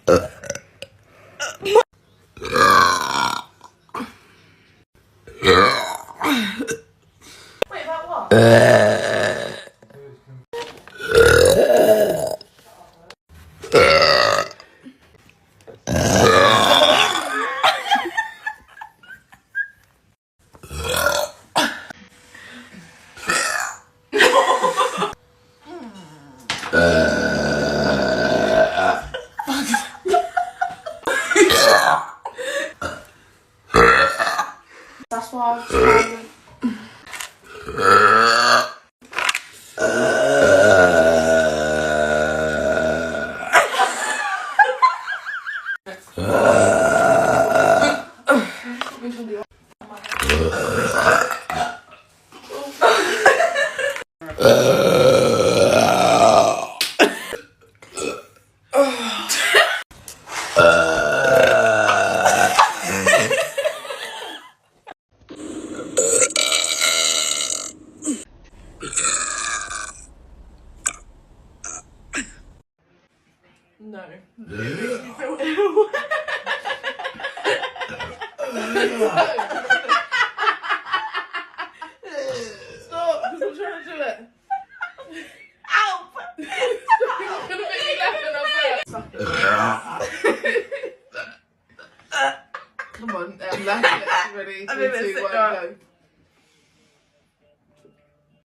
Wait, about what? That's why I've tried. No. It makes me feel ill. Stop, because I'm trying to do it. Ow! You're gonna make me laugh when I'm Come on, I'm laughing. Ready? 3, 2, 1, go.